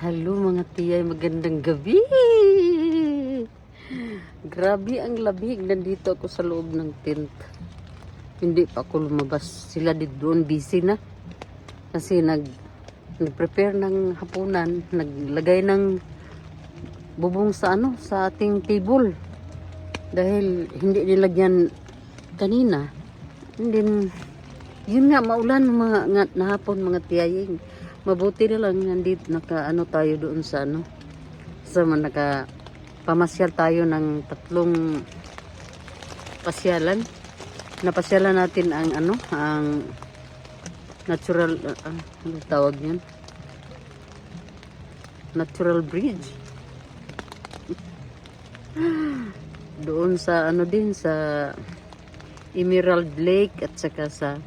Hello mga tiyay, magandang gabi. Grabe ang lamig. Nandito ako sa loob ng tent. Hindi pa ako lumabas. Sila di doon busy na. Kasi nag-prepare ng hapunan, naglagay ng bubong sa sa ating table. Dahil hindi nilagyan kanina. And then, yun nga, maulan mga nahapon mga tiyay. Mabuti na lang nandito tayo doon sa pamasyal tayo ng 3 pasyalan. Napasyalan natin ang ang natural ano tawag niyan? Natural bridge. Doon sa din sa Emerald Lake at saka sa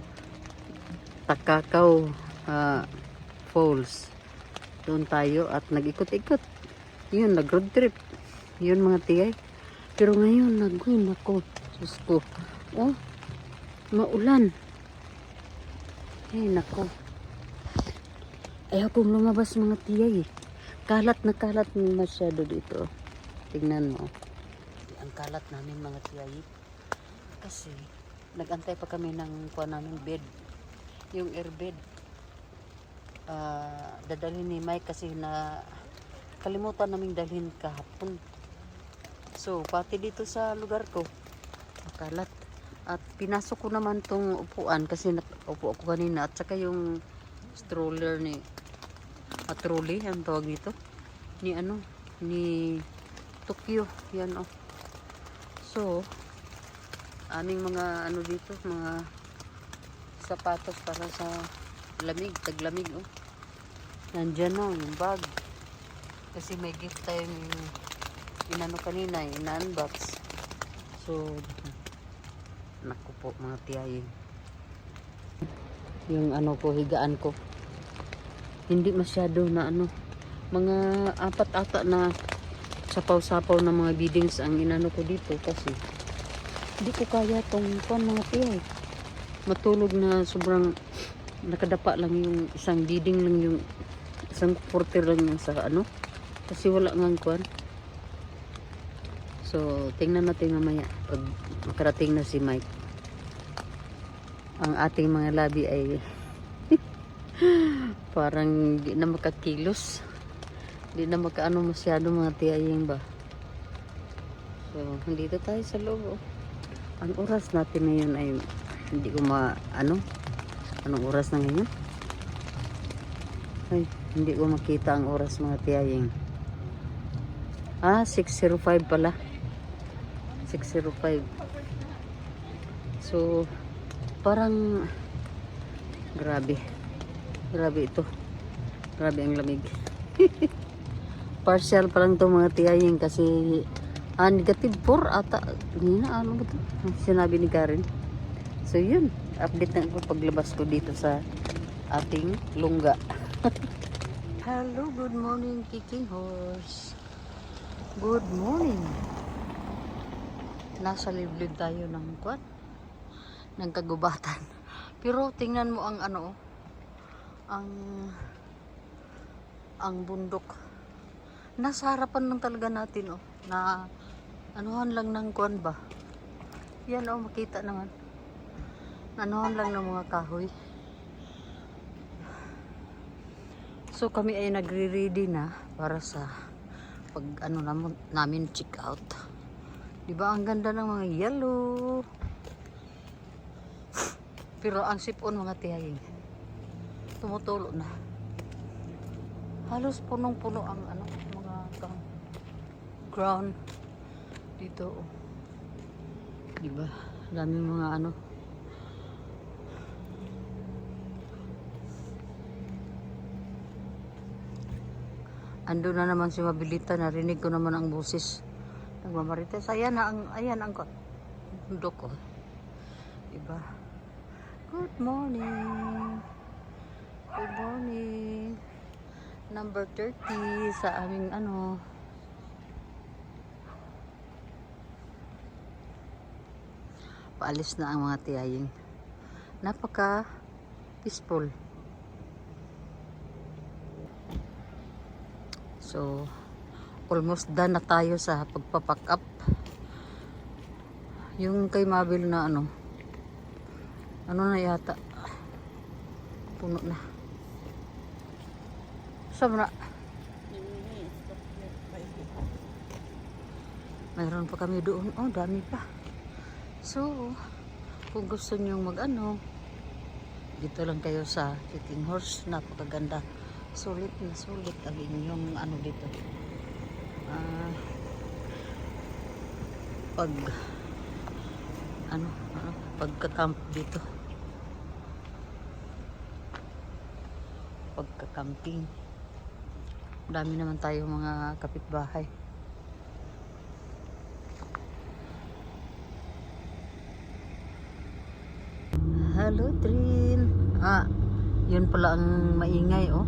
Takakaw Falls. Doon tayo at nag-ikot-ikot. Yun, nag-road trip. Yun mga tiyay. Pero ngayon, nako. Sus ko. Oh, maulan. Nako. Ayaw kong lumabas mga tiyay. Kalat na kalat masyado dito. Tingnan mo. Ang kalat namin mga tiyay. Kasi, nag-antay pa kami ng namin bed. Yung airbed. Dadalhin ni Mike kasi na kalimutan naming dalhin kahapon. So pati dito sa lugar ko makalat at pinasok ko naman tong upuan kasi upo ako kanina at saka yung stroller ni trolley ang tawag nito ni Tokyo yan so aming mga dito mga sapatos para sa lamig, taglamig nandyan yung bag kasi may gift tayo kanina ina-unbox so naku po mga tiyay yung ko higaan ko hindi masyado na mga 4 ata na sapaw-sapaw na mga beadings ang inano ko dito kasi hindi ko kaya tong mga tiyay matulog na sobrang nakadapa lang yung isang beading lang yung isang porter lang yung sa kasi wala ngang kuwan so tingnan natin mamaya pag makarating na si Mike ang ating mga labi ay parang di na makakilos di na makaano masyado mga tiyaying ba so dito tayo sa loob ang oras natin ngayon ay hindi ko anong oras na ngayon? Ay, hindi ko makita ang oras mga tiyaying. 6:05 pala. 6:05. So, parang grabe. Grabe ito. Grabe ang lamig. Partial pa lang to mga tiyaying kasi negative 4 ata. Ano ba ito? Sinabi ni Karen. So yun, update na ako paglabas ko dito sa ating lungga. Hello, good morning kicking horse. Good morning. Nasa liblib tayo ng kagubatan. Pero tingnan mo ang ang bundok. Nasa harapan lang talaga natin na anuhan lang ng kuwan ba. Yan makita naman. Anuhan lang ng mga kahoy. So kami ay nagre-ready na para sa pag namin check out. 'Di ba ang ganda ng mga yellow. Pero ang sipon mga tiyaying tumutulo na. Halos punong-puno ang mga ground dito. 'Di ba? Daming mga ando na naman si Mabilita, narinig ko naman ang boses nagmamarites. Ayan ang bundok ko. Diba? Good morning. Good morning. Number 30 sa aming paalis na ang mga tiyaying. Napaka peaceful. So, almost done na tayo sa pagpapack up. Yung kay Mabel na ano na yata. Puno na. Saan na? Mayroon pa kami doon. Oh, dami pa. So, kung gusto nyo mag-ano, dito lang kayo sa Kicking Horse. Napakaganda. Sulit na sulit ang inyong ano dito. Pagka-camp dito. Pagka-camping. Dami naman tayo mga kapitbahay. Hello, Trin. Yun pala ang maingay, oh.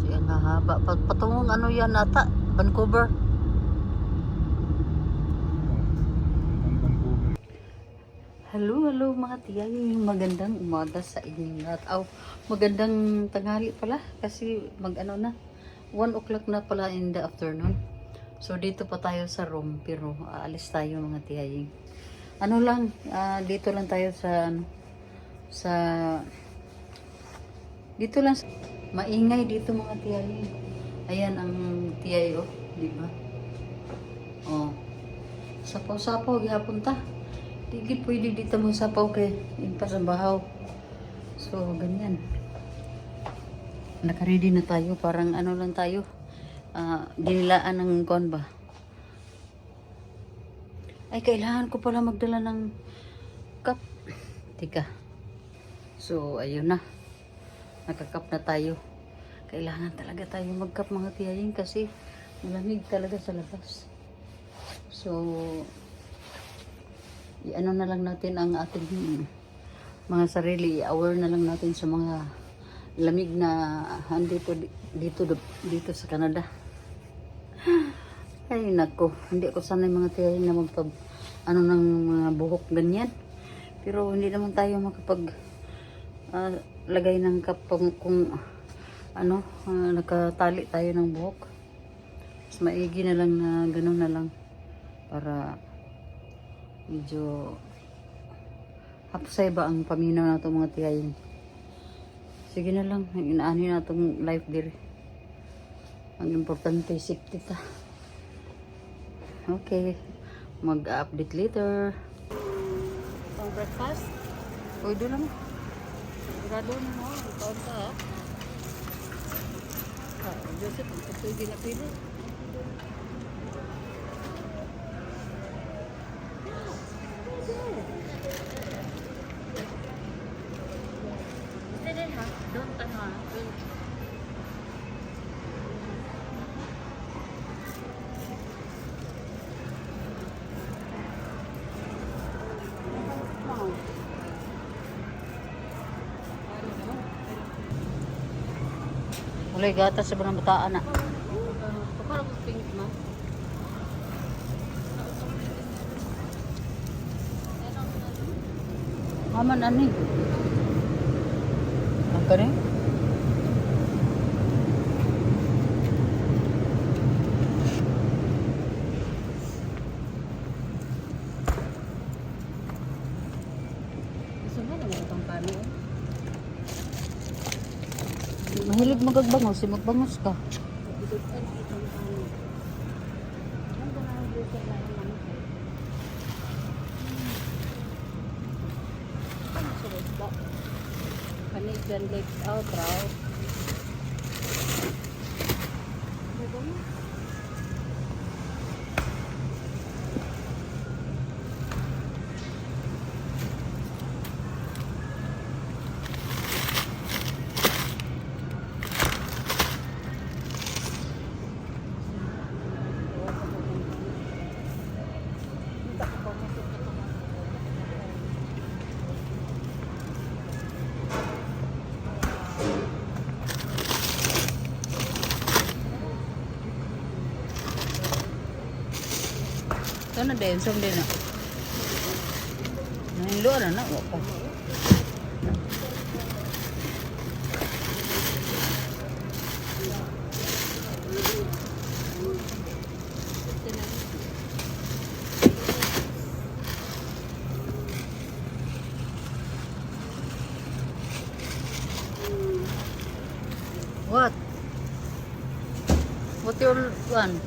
Siya nga haba. Patungong ano yan ata? Vancouver. Hello mga tiyay. Magandang umaga sa inyong lahat. Magandang tanghali pala. Kasi mag-ano na. 1 o'clock na pala in the afternoon. So dito pa tayo sa room. Pero aalis tayo mga tiyay. Ano lang, dito lang tayo dito lang, maingay dito mga tiyay. Ayan ang tiyay, oh, di ba? Oh, sapaw-sapaw, gihapon ta. Tigil pwede dito mo sapaw kay impasambahaw. So, ganyan. Nakaready na tayo, parang ano lang tayo, dinilaan ng kon ba? Ay, kailangan ko pala magdala ng cup. Tika. So, ayun na. Nakakap na tayo. Kailangan talaga tayo mag-cup mga tiyayin kasi malamig talaga sa labas. So, i-ano na lang natin ang ating mga sarili. I-aware na lang natin sa mga lamig na dito sa Canada. Ay nako, hindi ako sanay mga tiyahin na ng mga buhok ganyan. Pero hindi naman tayo makapag lagay ng kung nakatali tayo ng buhok. Mas maigi na lang na gano'n na lang para medyo hapsay ba ang paminaw na itong mga tiyahin. Sige na lang, inaani na itong life dire. Ang importante safety ta. Okay, mag-update later. Pang breakfast? Pwede lang. Sigurado na mo, ikaw ka ha? Joseph, ito yung ginapili. Stay there ha? Don't ha? Mulai gatas sa mga bataan na. Para ko pink ma. Aman ani. Ang kani? Mahilig magagbangos, magbangos ka. Canadian legs out, raw. Ito na din, sum din na. Nahilo na wapa. What your one?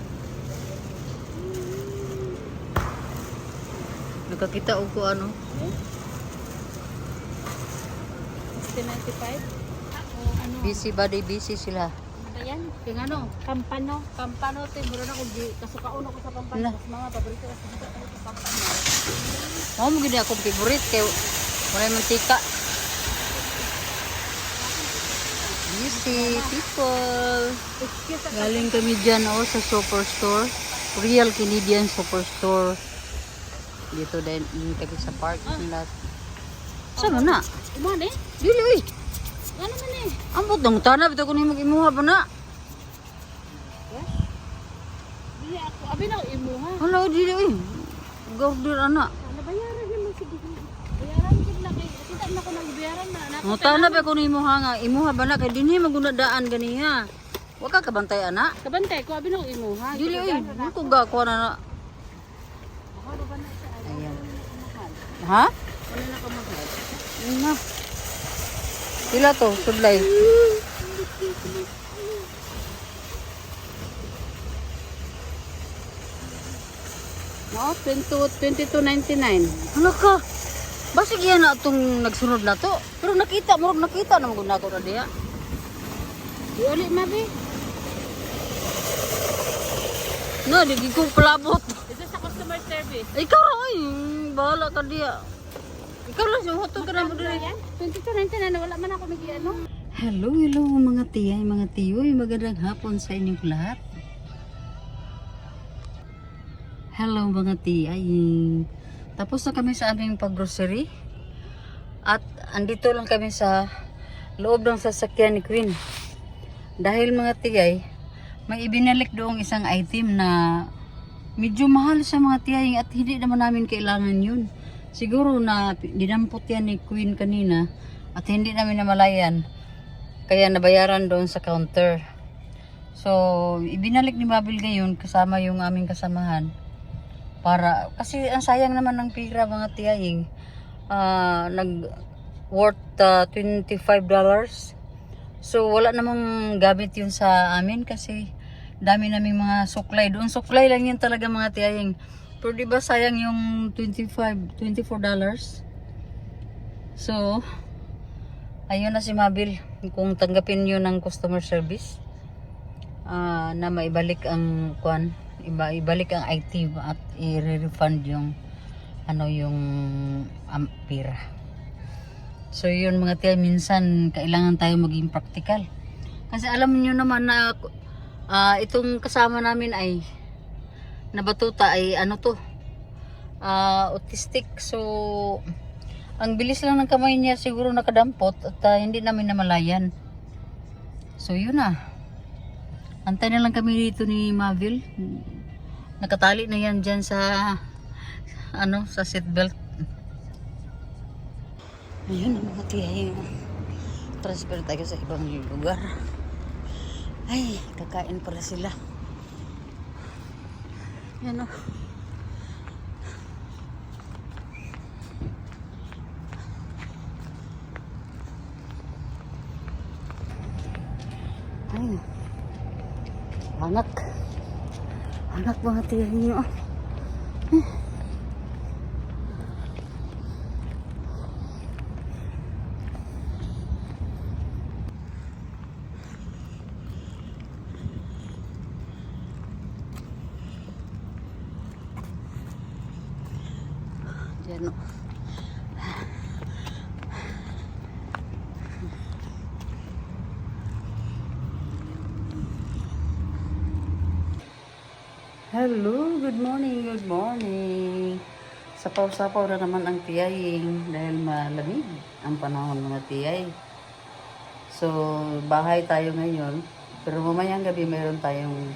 Nakakita ko ano? 1695? Ano? Busy body, busy sila. Ayan. Kaya ano? Kampano. Kampano, te. Mura na kung kasukaon ako sa kampano. Ala. Mas mga paborito na sa kampano. Mo mo gid akong favorite kay wala mantika. Busy people. Excuse me. Galing kami dyan sa superstore. Real Canadian superstore. Dito din kami sa parking lot. Saan na? Uman eh. Dili uy. Ano man eh. Ambot ng tanap ito kung mag-imuha ba na. Dili ako. Abi na imuha. Hala, dili uy. Gorder ana. Nabayaran yun mo sige. Bayaran yun na kay. Kita na ko nagbayaran na. Mo tanap ako ni imuha nga. Imuha ba na kay dinhi magunadaan ganiha. Wa ka kabantay ana. Kabantay ko. Abi na imuha. Dili uy. Mo ko ga ko na. Ano ba na siya? Ayan. Ha? Ano na ka mahal? Na. Sila to, sudlay. Oo, 22.99. Ano ka? Basig yan na itong nagsunod na to. Pero nakita, murag nakita na maguna ko na diya. Di ulit mabi. No, di ko palabot. Ito sa customer service. Ikaw ra oy, bahala ka diya. Ikaw lang yung hoto ka na mo diri. 22.99 wala man ako may ano. Hello, hello mga tiyay, mga tiyoy. Magandang hapon sa inyong lahat. Hello mga tiyay. Tapos na kami sa aming pag-grocery. At andito lang kami sa loob ng sasakyan ni Queen. Dahil mga tiyay, may ibinalik doong isang item na medyo mahal sa mga tiyay at hindi naman namin kailangan yun. Siguro na dinampot yan ni Queen kanina at hindi namin namalayan. Kaya nabayaran doon sa counter. So, ibinalik ni Mabel ngayon kasama yung aming kasamahan. Kasi ang sayang naman ng pira mga tiyaying. Nag worth $25. So, wala namang gamit yun sa amin kasi dami naming mga suklay. Doon suklay lang yun talaga mga tiyaying. Pero diba sayang yung $24. So, ayun na si Mabel. Kung tanggapin nyo ng customer service na maibalik ang ibalik ang item at i-refund yung yung pira. So yun mga tiyan, minsan kailangan tayo maging practical. Kasi alam niyo naman na itong kasama namin ay nabatuta ay autistic. So ang bilis lang ng kamay niya siguro nakadampot at hindi namin namalayan. So yun na. Antay na lang kami dito ni Mavil. Nakatali na yan dyan sa sa seatbelt. Ayun ang mga tiyay. Transfer tayo sa ibang lugar. Ay, kakain pala sila. Yan o. Ay, anak mga tiyay nyo. Diyan o. Hello, good morning, good morning. Sapaw-sapaw na naman ang tiyaying dahil malamig ang panahon mga tiyay. So, bahay tayo ngayon. Pero mamayang gabi mayroon tayong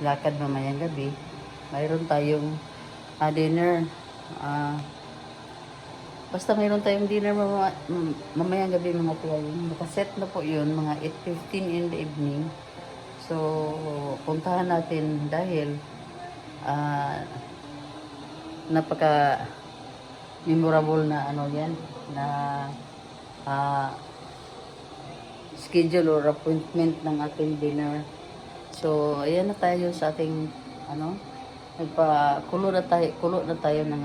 lakad mamayang gabi. Mayroon tayong dinner. Basta mayroon tayong dinner mamayang gabi mga tiyaying. Nakaset na po yun, mga 8:15 in the evening. So, puntahan natin dahil napaka memorable na yan na schedule or appointment ng ating dinner. So, ayan na tayo sa ating, ano, kulo na tayo ng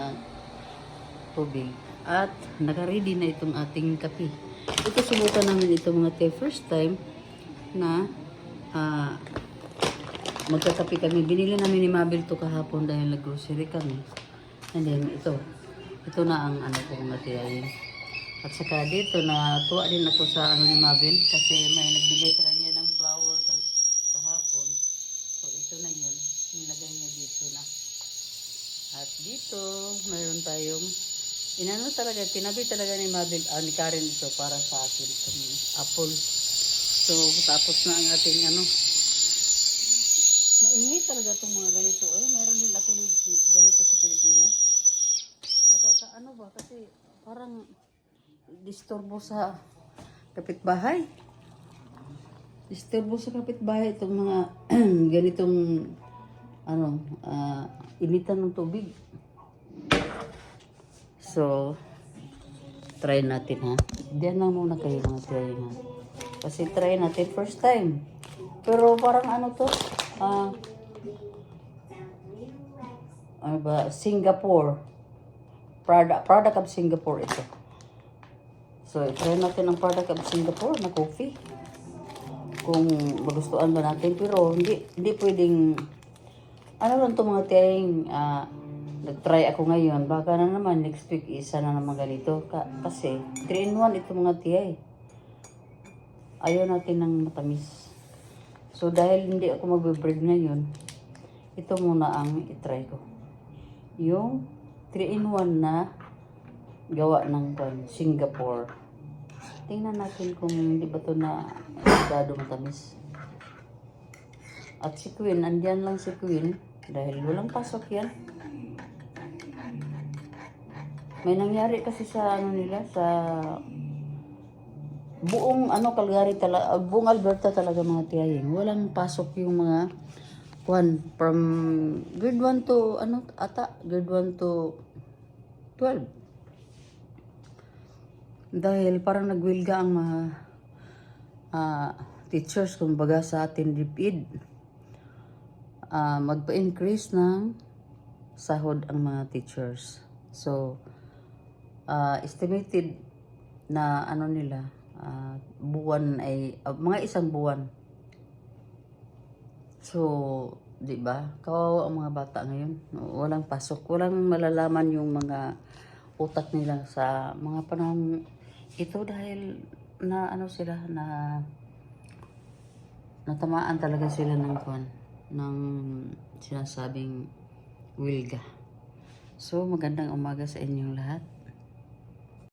tubig. At, naka-ready na itong ating kape. Ito, subukan namin ito mga te. First time na, magkakape kami. Binili namin ni Mabel to kahapon dahil nag-grocery kami. And then, ito na ang ano ko mga tiyayin. At saka dito na tuwa din ako sa ano ni Mabel kasi may nagbigay sa kanya ng flower kahapon. So ito na yun, nilagay niya dito na. At dito mayroon tayong inano talaga, tinabi talaga ni Mabel, ni Karen ito para sa akin itong apple. So tapos na ang ating ano. Mainit talaga itong mga ganito. Mayroon din ako ganito sa Pilipinas. Nakakaano ba kasi parang disturbo sa kapitbahay. Disturbo sa kapitbahay itong mga ganitong ano, initan ng tubig. So, try natin ha. Diyan lang muna kayo mga try ha. Kasi try natin first time. Pero parang ano to, ano ba, Singapore. Product of Singapore ito. So, try natin ang product of Singapore na coffee. Kung magustuhan ba natin. Pero, hindi pwedeng, ano lang ito mga tiyaying, nag-try ako ngayon. Baka na naman, next week, isa na naman ganito. Kasi, 3-in-1 ito mga tiyay. Ayaw natin ng matamis. So, dahil hindi ako magbe-bread ngayon, ito muna ang itry ko. Yung 3-in-1 na gawa ng Singapore. Tingnan natin kung hindi ba ito na masyado matamis. At si Queen, andyan lang si Queen dahil walang pasok yan. May nangyari kasi sa ano nila, sa buong ano Calgary talaga, buong Alberta talaga mga tiyaying. Walang pasok yung mga from grade 1 to ano ata, grade 1 to 12. Dahil parang nagwilga ang mga teachers, kumbaga sa atin DepEd. Magpa-increase ng sahod ang mga teachers. So, estimated na ano nila, buwan ay, mga isang buwan. So, di ba? Kawawa ang mga bata ngayon. Walang pasok, walang malalaman yung mga utak nila sa mga panahon ito dahil na ano sila na natamaan talaga sila ng sinasabing wilga. So magandang umaga sa inyong lahat.